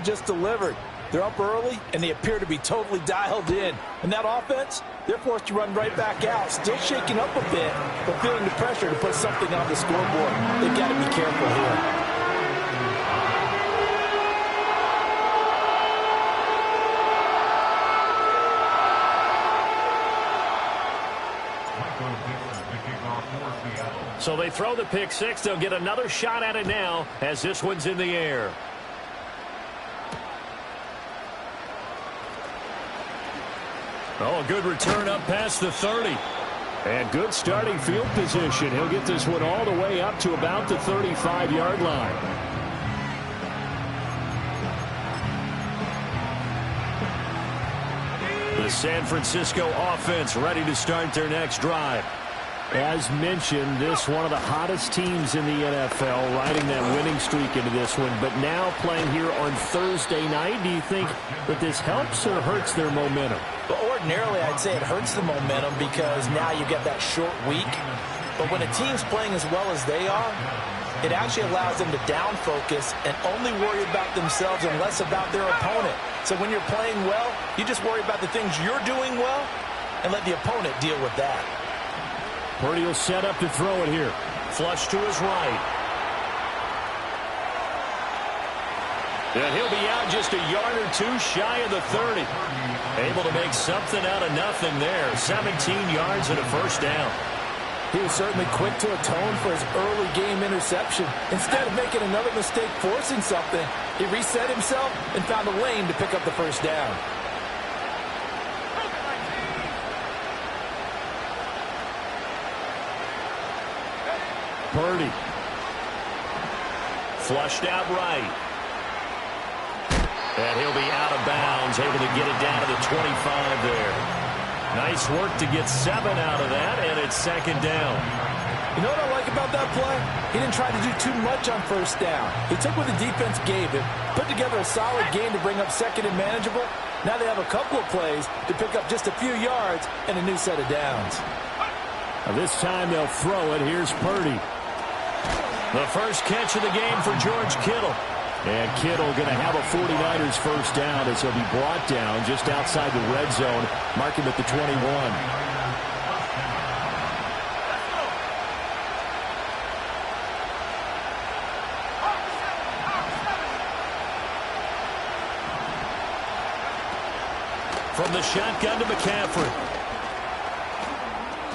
just delivered. They're up early, and they appear to be totally dialed in. And that offense, they're forced to run right back out, still shaking up a bit, but feeling the pressure to put something on the scoreboard. They've got to be careful here. So they throw the pick six. They'll get another shot at it now as this one's in the air. Oh, a good return up past the 30. And good starting field position. He'll get this one all the way up to about the 35-yard line. The San Francisco offense ready to start their next drive. As mentioned, this one of the hottest teams in the NFL, riding that winning streak into this one, but now playing here on Thursday night. Do you think that this helps or hurts their momentum? Well, ordinarily, I'd say it hurts the momentum because now you get that short week. But when a team's playing as well as they are, it actually allows them to down focus and only worry about themselves and less about their opponent. So when you're playing well, you just worry about the things you're doing well and let the opponent deal with that. Purdy will set up to throw it here. Flush to his right. And he'll be out just a yard or two shy of the 30. Able to make something out of nothing there. 17 yards and a first down. He was certainly quick to atone for his early game interception. Instead of making another mistake forcing something, he reset himself and found a lane to pick up the first down. Purdy. Flushed out right. And he'll be out of bounds, able to get it down to the 25 there. Nice work to get 7 out of that, and it's second down. You know what I like about that play? He didn't try to do too much on first down. He took what the defense gave him, put together a solid game to bring up second and manageable. Now they have a couple of plays to pick up just a few yards and a new set of downs. Now this time they'll throw it. Here's Purdy. The first catch of the game for George Kittle. And Kittle going to have a 49ers first down as he'll be brought down just outside the red zone. Mark him at the 21. From the shotgun to McCaffrey.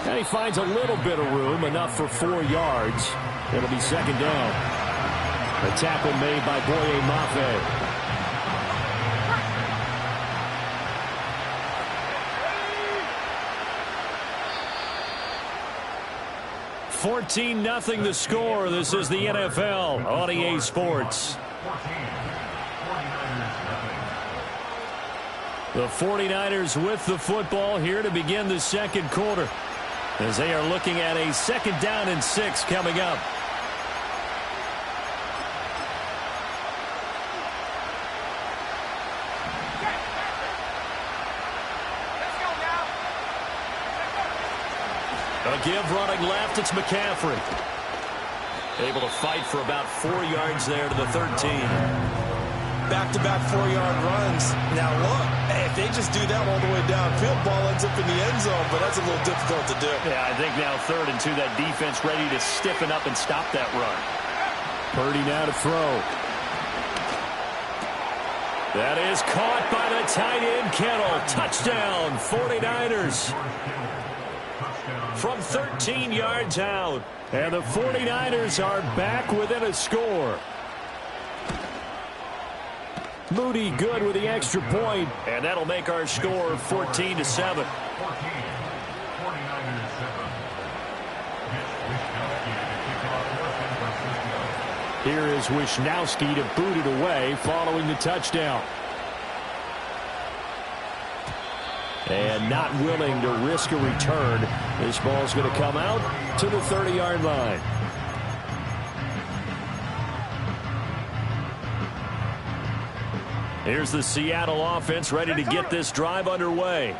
And he finds a little bit of room, enough for 4 yards. It'll be second down. A tackle made by Boye Mafe. $14-0 the score. This is the NFL on EA Sports. The 49ers with the football here to begin the second quarter, as they are looking at a second down and 6 coming up. A give running left, it's McCaffrey. Able to fight for about 4 yards there to the 13. Back-to-back 4-yard runs. Now look, hey, if they just do that all the way downfield, ball ends up in the end zone, but that's a little difficult to do. Yeah, I think now 3rd and 2, that defense ready to stiffen up and stop that run. Purdy now to throw. That is caught by the tight end, Kittle. Touchdown, 49ers. From 13 yards out. And the 49ers are back within a score. Moody good with the extra point, and that'll make our score 14-7. Here is Wisnowski to boot it away following the touchdown. And not willing to risk a return. This ball's going to come out to the 30-yard line. Here's the Seattle offense ready to get this drive underway.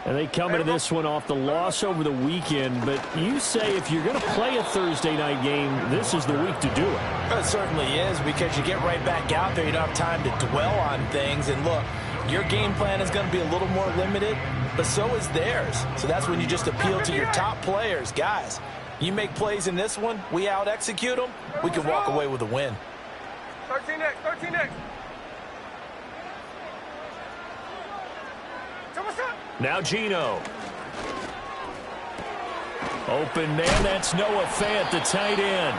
And they come into this one off the loss over the weekend. But you say if you're going to play a Thursday night game, this is the week to do it. It certainly is, because you get right back out there. You don't have time to dwell on things. And look, your game plan is going to be a little more limited, but so is theirs. So that's when you just appeal to your top players. Guys, you make plays in this one, we out-execute them, we can walk away with a win. 13 next, 13 next. Now Gino. Open man, that's Noah Fant, the tight end.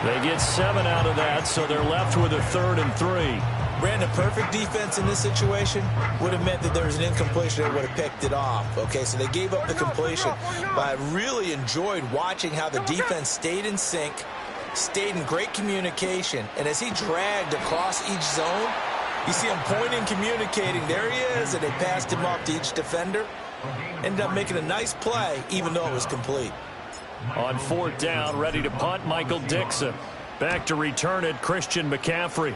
They get 7 out of that, so they're left with a 3rd and 3. Brandon, perfect defense in this situation would have meant that there was an incompletion that would have picked it off. Okay, so they gave up the completion, but I really enjoyed watching how the defense stayed in sync, stayed in great communication, and as he dragged across each zone, you see him pointing, communicating. There he is, and they passed him off to each defender. Ended up making a nice play, even though it was complete. On 4th down, ready to punt, Michael Dixon. Back to return it, Christian McCaffrey.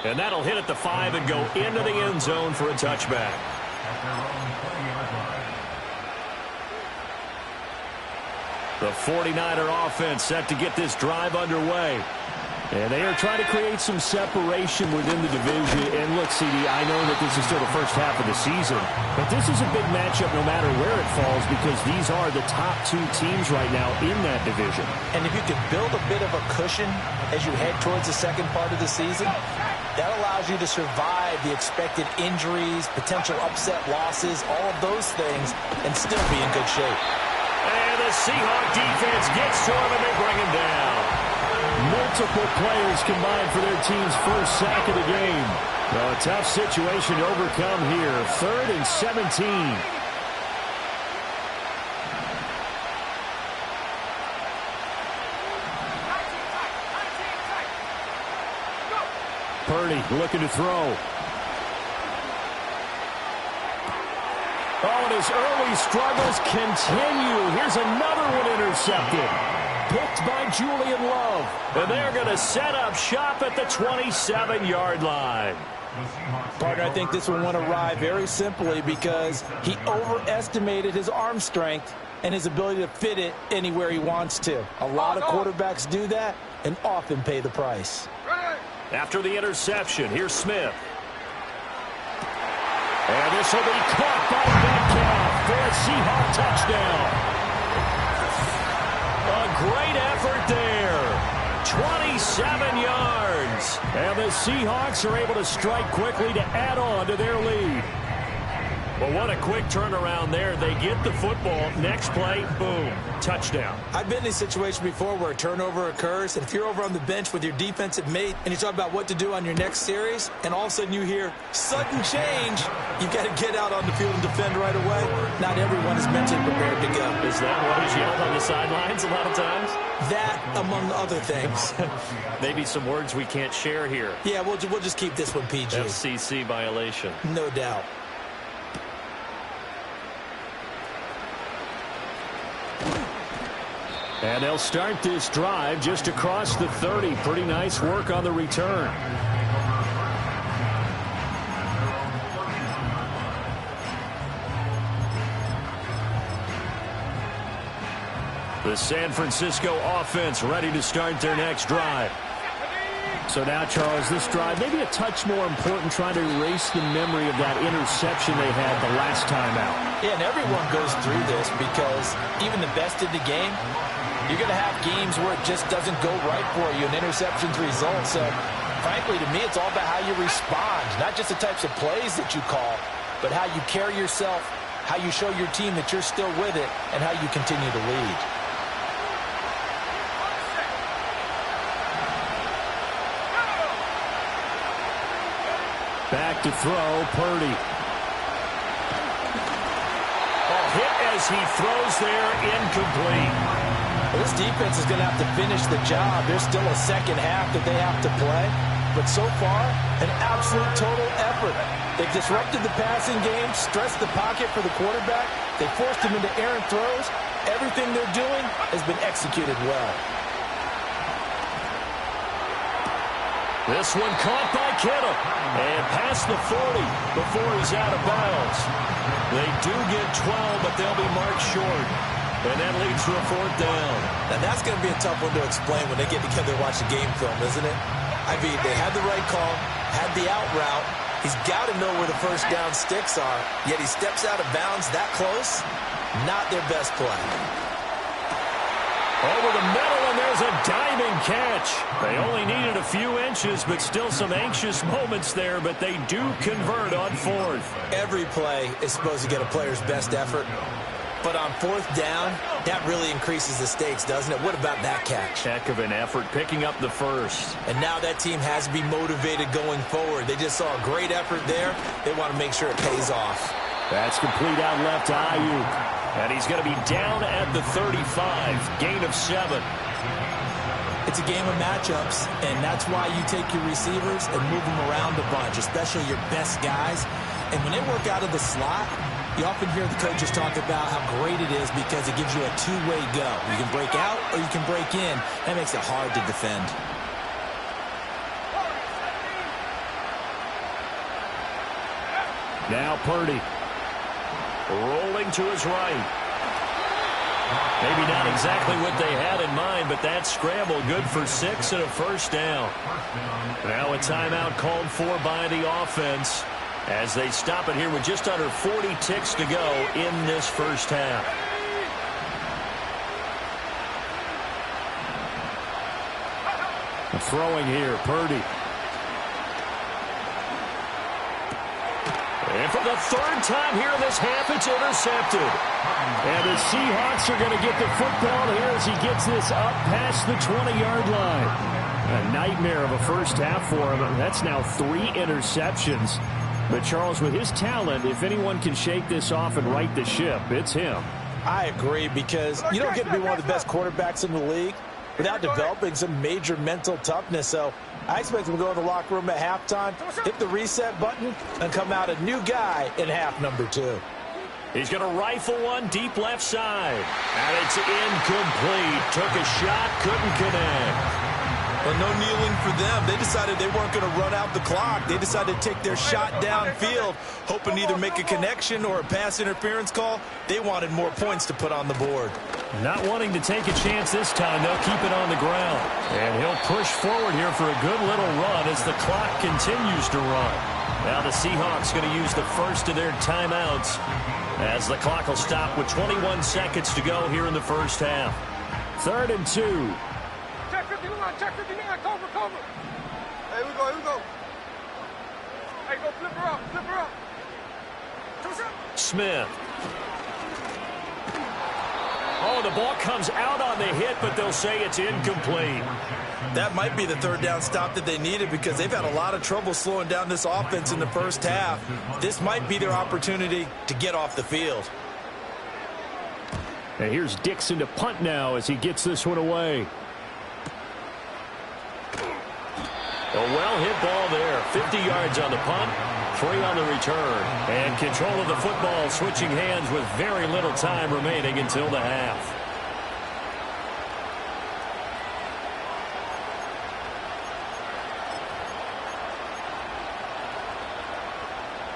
And that'll hit at the 5 and go into the end zone for a touchback. The 49er offense set to get this drive underway. And they are trying to create some separation within the division. And look, CD, I know that this is still the first half of the season, but this is a big matchup no matter where it falls, because these are the top 2 teams right now in that division. And if you can build a bit of a cushion as you head towards the second part of the season, that allows you to survive the expected injuries, potential upset losses, all of those things, and still be in good shape. And the Seahawk defense gets to him, and they bring him down. Multiple players combined for their team's first sack of the game. Well, a tough situation to overcome here. 3rd and 17. Purdy looking to throw. Oh, and his early struggles continue. Here's another one intercepted. Picked by Julian Love. And they're going to set up shop at the 27-yard line. Partner, I think this one went awry very simply because he overestimated his arm strength and his ability to fit it anywhere he wants to. A lot of quarterbacks do that and often pay the price. After the interception, here's Smith. And this will be caught by Metcalf for a Seahawk touchdown. A great effort there. 27 yards. And the Seahawks are able to strike quickly to add on to their lead. Well, what a quick turnaround there. They get the football. Next play, boom, touchdown. I've been in a situation before where a turnover occurs, and if you're over on the bench with your defensive mate and you talk about what to do on your next series, and all of a sudden you hear sudden change, you've got to get out on the field and defend right away. Not everyone is mentally prepared to go. Is that what is yelled on the sidelines a lot of times? That, among other things. Maybe some words we can't share here. Yeah, we'll just keep this one PG. FCC violation. No doubt. And they'll start this drive just across the 30. Pretty nice work on the return. The San Francisco offense ready to start their next drive. So now, Charles, this drive maybe a touch more important, trying to erase the memory of that interception they had the last time out. Yeah, and everyone goes through this because even the best in the game, you're going to have games where it just doesn't go right for you, and interceptions result. So, frankly, to me, it's all about how you respond, not just the types of plays that you call, but how you carry yourself, how you show your team that you're still with it, and how you continue to lead. Back to throw, Purdy. Hit as he throws there, incomplete. Well, this defense is going to have to finish the job. There's still a second half that they have to play. But so far, an absolute total effort. They've disrupted the passing game, stressed the pocket for the quarterback. They forced him into errant throws. Everything they're doing has been executed well. This one caught by Kittle. And past the 40 before he's out of bounds. They do get 12, but they'll be marked short. And that leads to a 4th down. And that's going to be a tough one to explain when they get together and watch the game film, isn't it? I mean, they had the right call, had the out route. He's got to know where the first down sticks are, yet he steps out of bounds that close. Not their best play. Over the middle, and there's a diving catch. They only needed a few inches, but still some anxious moments there, but they do convert on 4th. Every play is supposed to get a player's best effort, but on 4th down, that really increases the stakes, doesn't it? What about that catch? Heck of an effort, picking up the first. And now that team has to be motivated going forward. They just saw a great effort there. They want to make sure it pays off. That's complete out left to Ayuk. And he's going to be down at the 35, gain of 7. It's a game of matchups, and that's why you take your receivers and move them around a bunch, especially your best guys. And when they work out of the slot, you often hear the coaches talk about how great it is because it gives you a two-way go. You can break out or you can break in. That makes it hard to defend. Now Purdy. Rolling to his right. Maybe not exactly what they had in mind, but that scramble good for 6 and a 1st down. Now a timeout called for by the offense as they stop it here with just under 40 ticks to go in this first half. Throwing here, Purdy. And for the 3rd time here in this half, it's intercepted. And the Seahawks are going to get the football here as he gets this up past the 20-yard line. A nightmare of a first half for him. That's now 3 interceptions. But, Charles, with his talent, if anyone can shake this off and right the ship, it's him. I agree, because you don't get to be one of the best quarterbacks in the league without developing some major mental toughness. So I expect him to go in the locker room at halftime, hit the reset button, and come out a new guy in half number 2. He's going to rifle one deep left side. And it's incomplete. Took a shot, couldn't connect. Well, no kneeling for them. They decided they weren't going to run out the clock. They decided to take their shot downfield, hoping to either make a connection or a pass interference call. They wanted more points to put on the board. Not wanting to take a chance this time. They'll keep it on the ground. And he'll push forward here for a good little run as the clock continues to run. Now the Seahawks going to use the first of their timeouts as the clock will stop with 21 seconds to go here in the first half. 3rd and 2. Check 59, check 59, cover, cover. Hey, we go. Hey, go flip her up. Smith. Oh, the ball comes out on the hit, but they'll say it's incomplete. That might be the 3rd down stop that they needed, because they've had a lot of trouble slowing down this offense in the first half. This might be their opportunity to get off the field. And here's Dixon to punt now as he gets this one away. A well-hit ball there. 50 yards on the punt, 3 on the return. And control of the football switching hands with very little time remaining until the half.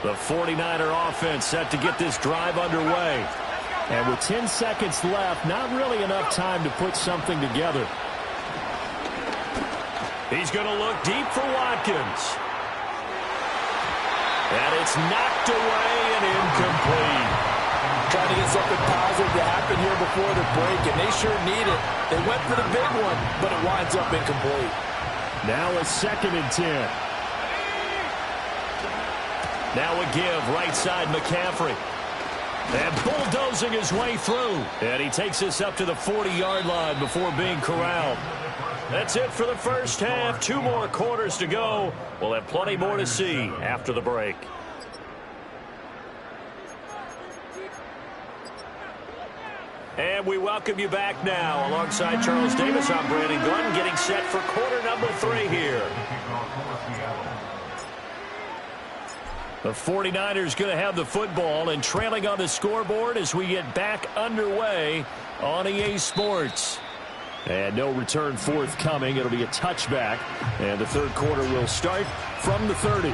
The 49er offense set to get this drive underway. And with 10 seconds left, not really enough time to put something together. He's going to look deep for Watkins. And it's knocked away and incomplete. Trying to get something positive to happen here before the break, and they sure need it. They went for the big one, but it winds up incomplete. Now a 2nd and 10. Now a give, right side McCaffrey. And bulldozing his way through. And he takes this up to the 40-yard line before being corralled. That's it for the first half. 2 more quarters to go. We'll have plenty more to see after the break. And we welcome you back now. Alongside Charles Davis, I'm Brandon Glenn, getting set for quarter number 3 here. The 49ers going to have the football and trailing on the scoreboard as we get back underway on EA Sports. And no return forthcoming. It'll be a touchback. And the third quarter will start from the 30.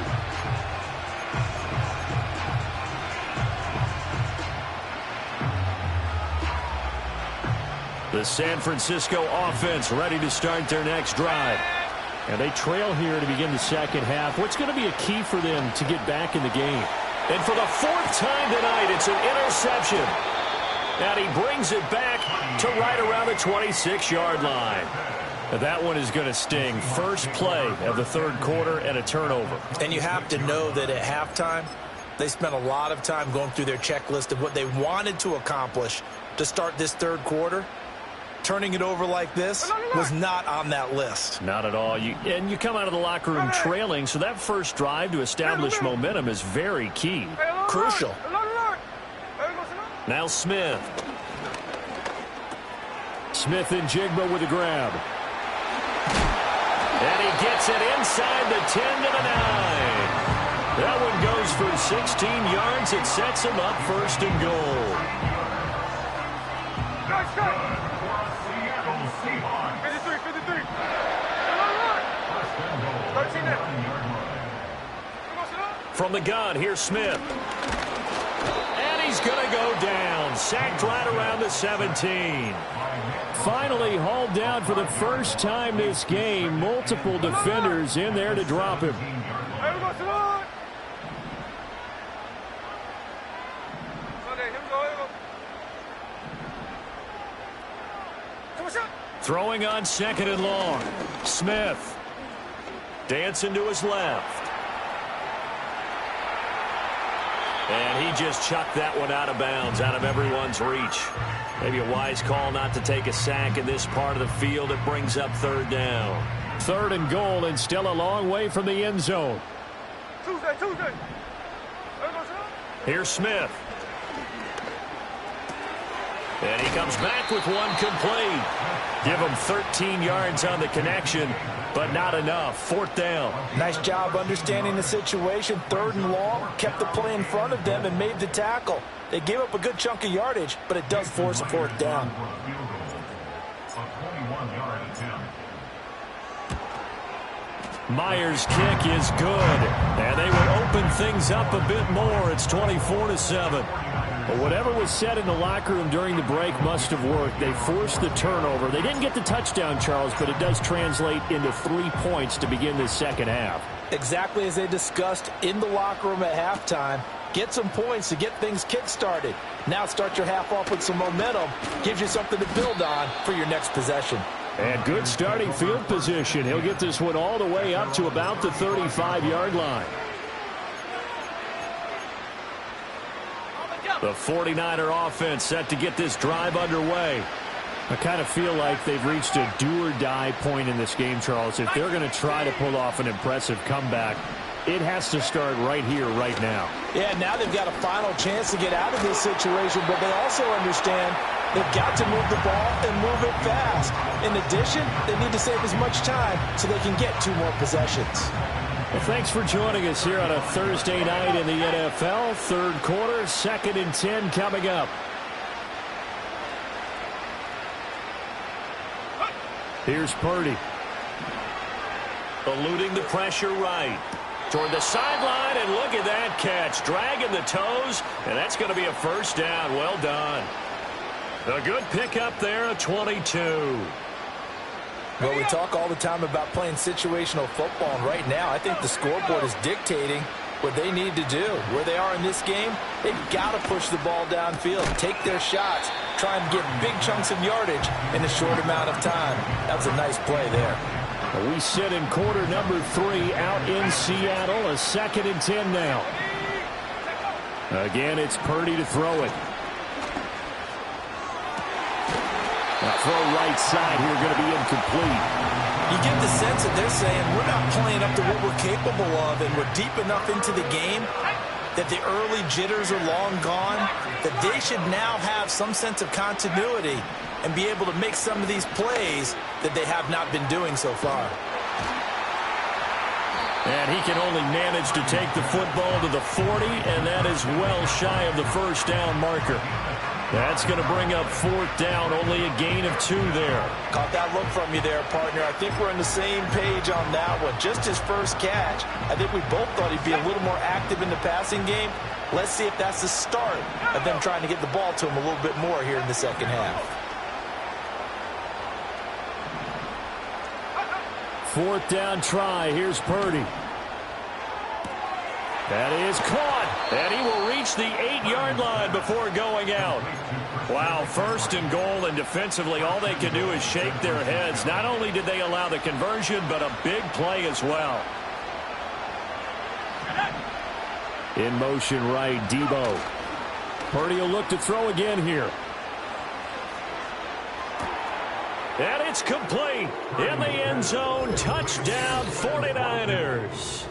The San Francisco offense ready to start their next drive. And they trail here to begin the second half. What's going to be a key for them to get back in the game? And for the fourth time tonight, it's an interception. And he brings it back to right around the 26-yard line. That one is going to sting. First play of the third quarter and a turnover. And you have to know that at halftime, they spent a lot of time going through their checklist of what they wanted to accomplish to start this third quarter. Turning it over like this was not on that list. Not at all. And you come out of the locker room trailing, so that first drive to establish momentum is very key. Crucial. Now Smith. Smith and Jigba with a grab. And he gets it inside the 10 to the 9. That one goes for 16 yards. It sets him up first and goal. 53. From the gun, here's Smith. And he's going to go down. Sacked right around the 17. Finally hauled down for the first time this game. Multiple defenders in there to drop him. Throwing on second and long. Smith. Dancing to his left. And he just chucked that one out of bounds, out of everyone's reach. Maybe a wise call not to take a sack in this part of the field. It brings up third down. Third and goal, and still a long way from the end zone. Tuesday. Here's Smith. And he comes back with one complete. Give him 13 yards on the connection, but not enough. Fourth down. Nice job understanding the situation. Third and long, kept the play in front of them and made the tackle. They gave up a good chunk of yardage, but it does force a fourth down. Myers' kick is good, and they will open things up a bit more. It's 24-7. But whatever was said in the locker room during the break must have worked. They forced the turnover. They didn't get the touchdown, Charles, but it does translate into 3 points to begin this second half. Exactly as they discussed in the locker room at halftime. Get some points to get things kick-started. Now start your half off with some momentum. Gives you something to build on for your next possession. And good starting field position. He'll get this one all the way up to about the 35-yard line. The 49er offense set to get this drive underway. I kind of feel like they've reached a do-or-die point in this game, Charles. If they're going to try to pull off an impressive comeback, it has to start right here, right now. Yeah, now they've got a final chance to get out of this situation, but they also understand they've got to move the ball and move it fast. In addition, they need to save as much time so they can get 2 more possessions. Well, thanks for joining us here on a Thursday night in the NFL. Third quarter, 2nd and 10 coming up. Here's Purdy. Eluding the pressure right. Toward the sideline, and look at that catch. Dragging the toes, and that's going to be a first down. Well done. A good pickup there, a 22. Well, we talk all the time about playing situational football, and right now I think the scoreboard is dictating what they need to do. Where they are in this game, they've got to push the ball downfield, take their shots, try and get big chunks of yardage in a short amount of time. That was a nice play there. We sit in quarter number 3 out in Seattle, a 2nd and 10 now. Again, it's Purdy to throw it. Now throw right side here, going to be incomplete. You get the sense that they're saying we're not playing up to what we're capable of, and we're deep enough into the game that the early jitters are long gone, that they should now have some sense of continuity and be able to make some of these plays that they have not been doing so far. And he can only manage to take the football to the 40, and that is well shy of the first down marker. That's going to bring up 4th down, only a gain of 2 there. Caught that look from you there, partner. I think we're on the same page on that one. Just his first catch. I think we both thought he'd be a little more active in the passing game. Let's see if that's the start of them trying to get the ball to him a little bit more here in the second half. 4th down try. Here's Purdy. That is caught, and he will reach the 8-yard line before going out. Wow, 1st and goal, and defensively all they can do is shake their heads. Not only did they allow the conversion, but a big play as well. In motion right, Debo. Purdy will look to throw again here. And it's complete in the end zone. Touchdown, 49ers.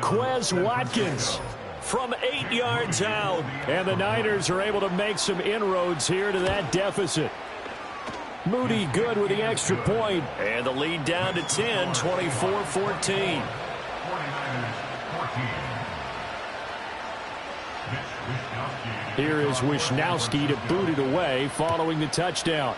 Quez Watkins from 8 yards out. And the Niners are able to make some inroads here to that deficit. Moody good with the extra point. And the lead down to 10, 24-14. Here is Wisnowski to boot it away following the touchdown.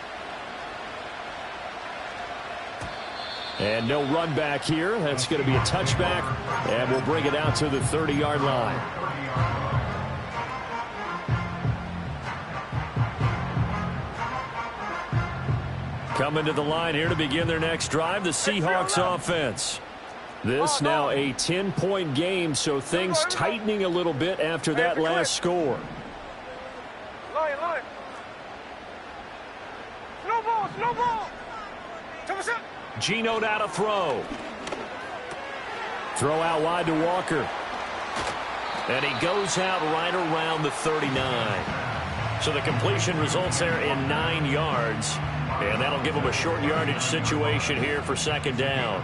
And no run back here. That's going to be a touchback, and we'll bring it out to the 30-yard line. Coming to the line here to begin their next drive, the Seahawks offense. This now a 10-point game, so things tightening a little bit after that last score. Line. Slow ball. Geno now to throw. Throw out wide to Walker. And he goes out right around the 39. So the completion results there in 9 yards. And that'll give him a short yardage situation here for 2nd down.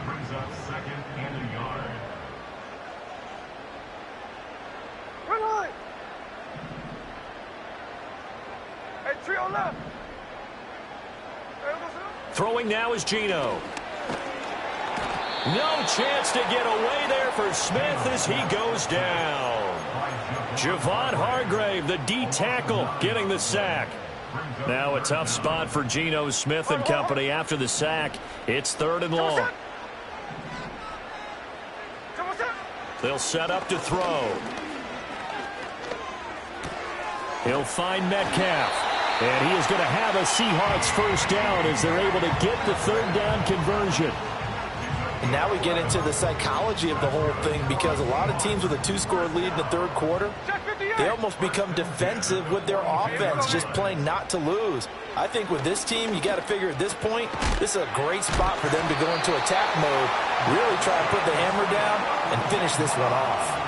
Brings up 2nd and a yard. Run line. Hey, trio left. Throwing now is Geno. No chance to get away there for Smith as he goes down. Javon Hargrave, the D tackle, getting the sack. Now a tough spot for Geno Smith and company after the sack. It's 3rd and long. They'll set up to throw. He'll find Metcalf. And he is going to have a Seahawks 1st down as they're able to get the 3rd down conversion. And now we get into the psychology of the whole thing, because a lot of teams with a 2-score lead in the 3rd quarter, they almost become defensive with their offense, just playing not to lose. I think with this team, you got to figure at this point, this is a great spot for them to go into attack mode, really try to put the hammer down and finish this one off.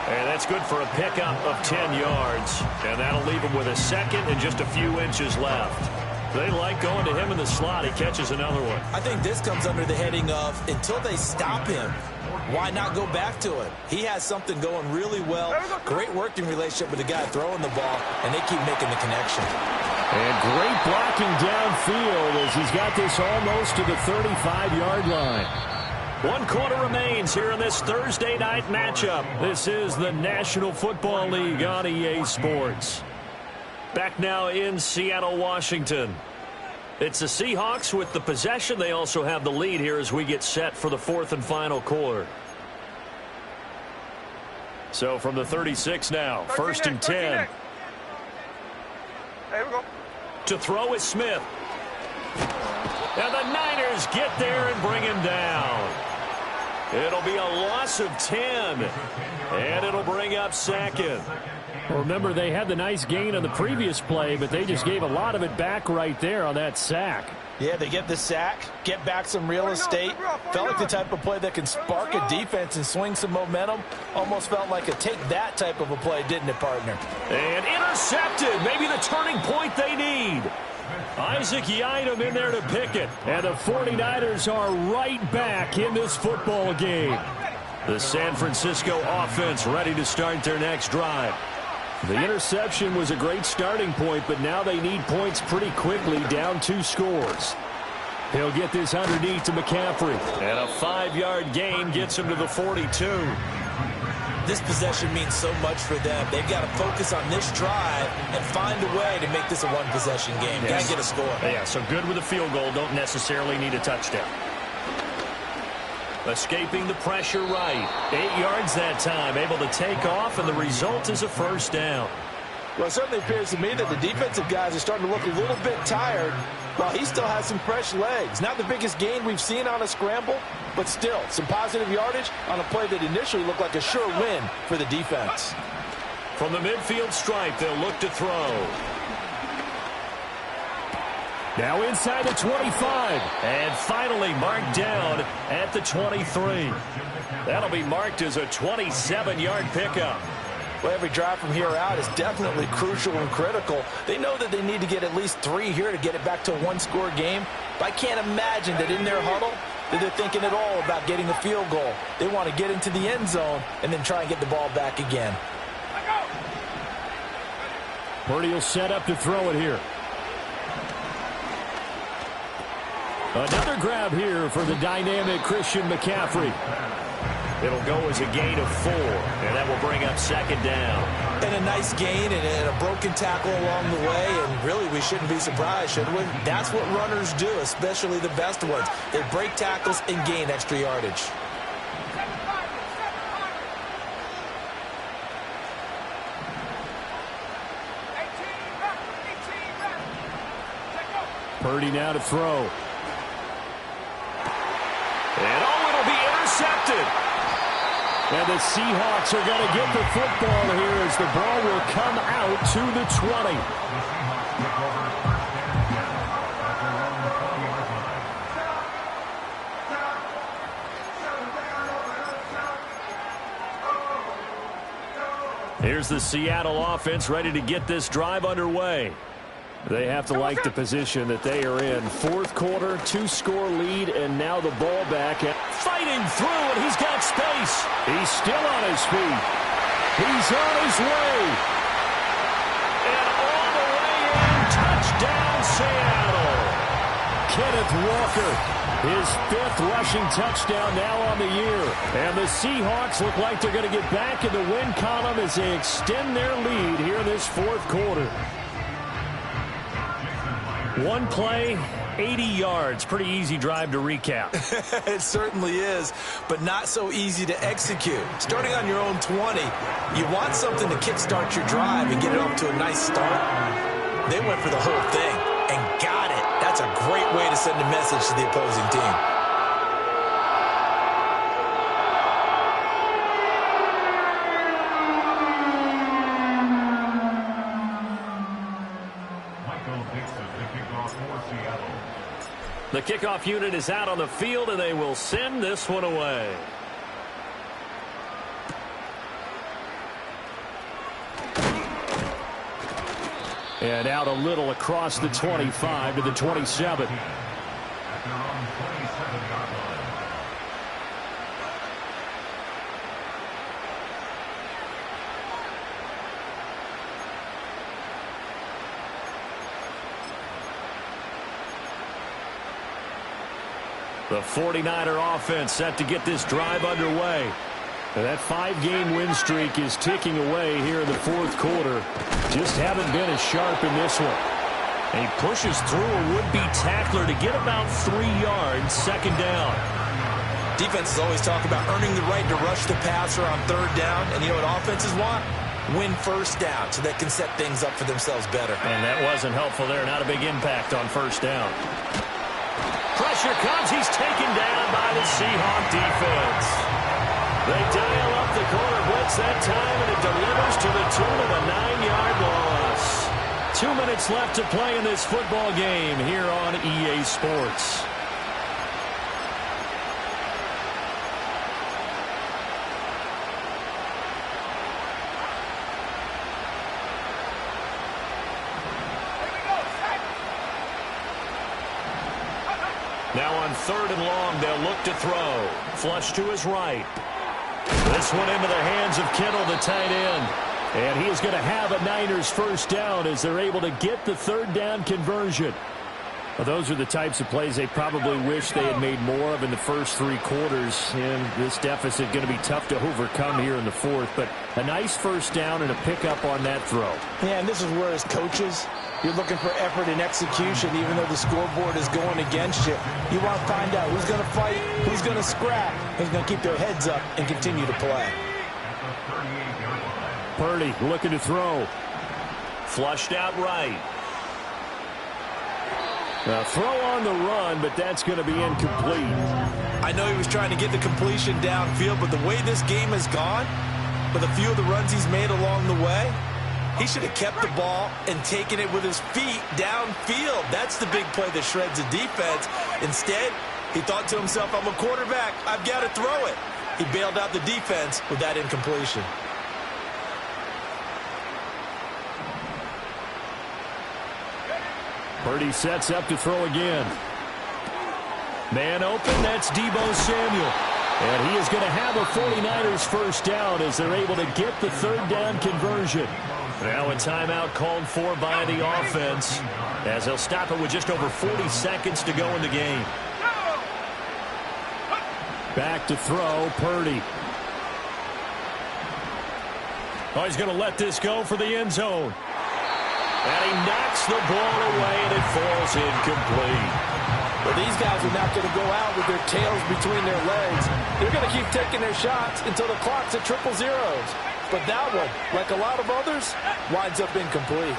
And that's good for a pickup of 10 yards. And that'll leave him with a 2nd and just a few inches left. They like going to him in the slot. He catches another one. I think this comes under the heading of, until they stop him, why not go back to it? He has something going really well. Great working relationship with the guy throwing the ball, and they keep making the connection. And great blocking downfield as he's got this almost to the 35-yard line. 1 quarter remains here in this Thursday night matchup. This is the National Football League on EA Sports. Back now in Seattle, Washington. It's the Seahawks with the possession. They also have the lead here as we get set for the 4th and final quarter. So from the 36 now, 1st and 10. Hey, we go. To throw is Smith. And the Niners get there and bring him down. It'll be a loss of 10. And it'll bring up 2nd. Well, remember, they had the nice gain on the previous play, but they just gave a lot of it back right there on that sack. Yeah, they get the sack, get back some real estate. Felt like the type of play that can spark a defense and swing some momentum. Almost felt like a take-that type of a play, didn't it, partner? And intercepted. Maybe the turning point they need. Isaac Yiadom in there to pick it. And the 49ers are right back in this football game. The San Francisco offense ready to start their next drive. The interception was a great starting point, but now they need points pretty quickly, down 2 scores. He'll get this underneath to McCaffrey. And a 5-yard gain gets him to the 42. this possession means so much for them. They've got to focus on this drive and find a way to make this a one-possession game. Yes. Got to get a score. Yeah, so good with a field goal. Don't necessarily need a touchdown. Escaping the pressure right. 8 yards that time. Able to take off, and the result is a first down. Well, it certainly appears to me that the defensive guys are starting to look a little bit tired, while he still has some fresh legs. Not the biggest gain we've seen on a scramble, but still some positive yardage on a play that initially looked like a sure win for the defense. From the midfield stripe, they'll look to throw. Now inside the 25. And finally marked down at the 23. That'll be marked as a 27-yard pickup. Well, every drive from here out is definitely crucial and critical. They know that they need to get at least 3 here to get it back to a one-score game. But I can't imagine that in their huddle that they're thinking at all about getting a field goal. They want to get into the end zone and then try and get the ball back again. Purdy will set up to throw it here. Another grab here for the dynamic Christian McCaffrey. It'll go as a gain of 4, and that will bring up second down. And a nice gain and a broken tackle along the way, and really we shouldn't be surprised, should we? That's what runners do, especially the best ones. They break tackles and gain extra yardage. Purdy now to throw. And it'll be intercepted. And the Seahawks are going to get the football here as the ball will come out to the 20. Here's the Seattle offense ready to get this drive underway. They have to like the position that they are in. Fourth quarter, 2-score lead, and now the ball back. Fighting through, and he's got space. He's still on his feet. He's on his way. And all the way in, touchdown Seattle. Kenneth Walker, his 5th rushing touchdown now on the year. And the Seahawks look like they're going to get back in the win column as they extend their lead here in this fourth quarter. One play, 80 yards. Pretty easy drive to recap. It certainly is, but not so easy to execute. Starting on your own 20, you want something to kickstart your drive and get it off to a nice start. They went for the whole thing and got it. That's a great way to send a message to the opposing team. The kickoff unit is out on the field, and they will send this one away. And out a little across the 25 to the 27. The 49er offense set to get this drive underway. And that 5-game win streak is ticking away here in the fourth quarter. Just haven't been as sharp in this one. And he pushes through a would-be tackler to get about 3 yards, second down. Defenses always talk about earning the right to rush the passer on third down. And you know what offenses want? Win first down so they can set things up for themselves better. And that wasn't helpful there. Not a big impact on first down. Pressure comes. He's taken down by the Seahawk defense. They dial up the corner blitz that time, and it delivers to the tune of a 9-yard loss. 2 minutes left to play in this football game here on EA Sports. Now on third and long, they'll look to throw. Flush to his right. This one into the hands of Kittle, the tight end. And he is going to have a Niners first down as they're able to get the third down conversion. Well, those are the types of plays they probably wish they had made more of in the first 3 quarters. And this deficit going to be tough to overcome here in the fourth. But a nice first down and a pickup on that throw. Yeah, and this is where as coaches, you're looking for effort and execution, even though the scoreboard is going against you. You want to find out who's going to fight, who's going to scrap, who's going to keep their heads up and continue to play. Purdy looking to throw. Flushed out right. A throw on the run, but that's going to be incomplete. I know he was trying to get the completion downfield, but the way this game has gone, with a few of the runs he's made along the way, he should have kept the ball and taken it with his feet downfield. That's the big play that shreds the defense. Instead, he thought to himself, I'm a quarterback. I've got to throw it. He bailed out the defense with that incompletion. Purdy sets up to throw again. Man open, that's Deebo Samuel. And he is going to have a 49ers first down as they're able to get the third down conversion. Now a timeout called for by the offense as they'll stop it with just over 40 seconds to go in the game. Back to throw, Purdy. Oh, he's going to let this go for the end zone. And he knocks the ball away, and it falls incomplete. Well, these guys are not going to go out with their tails between their legs. They're going to keep taking their shots until the clock's at 000. But that one, like a lot of others, winds up incomplete.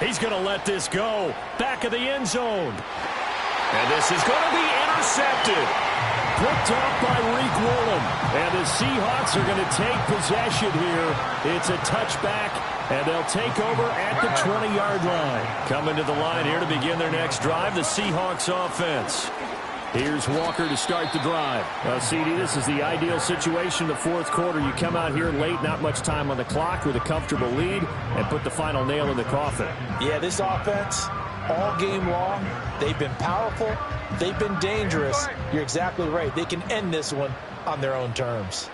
He's going to let this go. Back of the end zone. And this is going to be intercepted. Picked off by Reek Woolen. And the Seahawks are going to take possession here. It's a touchback, and they'll take over at the 20-yard line. Coming to the line here to begin their next drive, the Seahawks offense. Here's Walker to start the drive. CD, this is the ideal situation, the fourth quarter. You come out here late, not much time on the clock with a comfortable lead, and put the final nail in the coffin. Yeah, this offense, all game long, they've been powerful, they've been dangerous. You're exactly right. They can end this one on their own terms.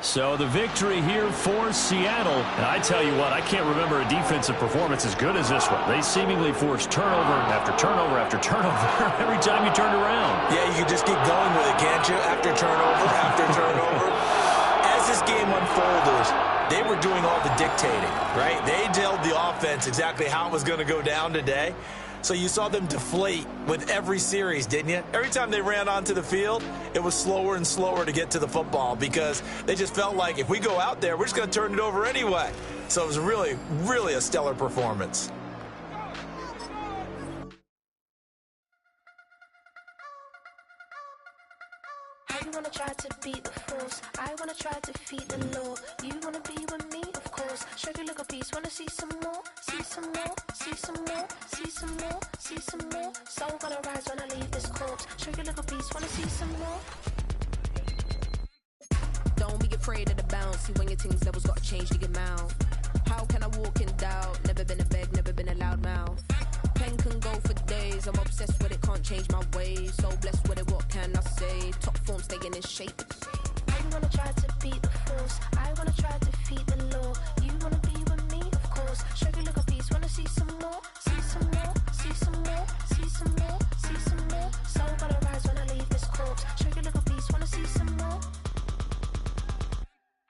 So the victory here for Seattle. And I tell you what, I can't remember a defensive performance as good as this one. They seemingly forced turnover after turnover after turnover every time you turned around. Yeah, you can just keep going with it, can't you? After turnover, after turnover. As this game unfolded, they were doing all the dictating, right? They told the offense exactly how it was going to go down today. So you saw them deflate with every series, didn't you? Every time they ran onto the field, it was slower and slower to get to the football because they just felt like if we go out there, we're just going to turn it over anyway. So it was really, really a stellar performance. I wanna try to beat the force. I wanna try to defeat the law. You wanna be with me, of course. Show you a little piece. Wanna see some more? See some more? See some more? See some more? See some more? Soul gonna rise when I leave this corpse. Show you a little piece. Wanna see some more? Don't be afraid of the bounce. See when your things levels gotta change to your mouth. How can I walk in doubt? Never been a beg, never been a loud mouth. Pen can go for days. I'm obsessed with it, can't change my ways. So blessed with it, what can I say? Top form staying in shape. I wanna try to beat the force. I wanna try to defeat the law. You wanna be with me, of course. Show you a little piece. Wanna see some more? See some more? See some more? See some more? See some more? Soul gonna rise when I leave this corpse. Show you a little piece. Wanna see some more?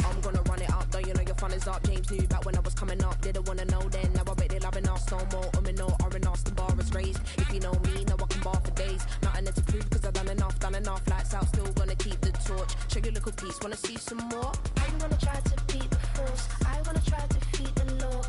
I'm gonna run it up, though you know your fun is up. James knew back when I was coming up, didn't wanna know then. Now I bet they're loving us no more. No, R&R's the bar is raised. If you know me, now I can bar for days. Nothing there to prove, cause I've done enough. Lights out, still gonna keep the torch. Show you a little piece, wanna see some more? I wanna try to beat the force. I wanna try to defeat the law.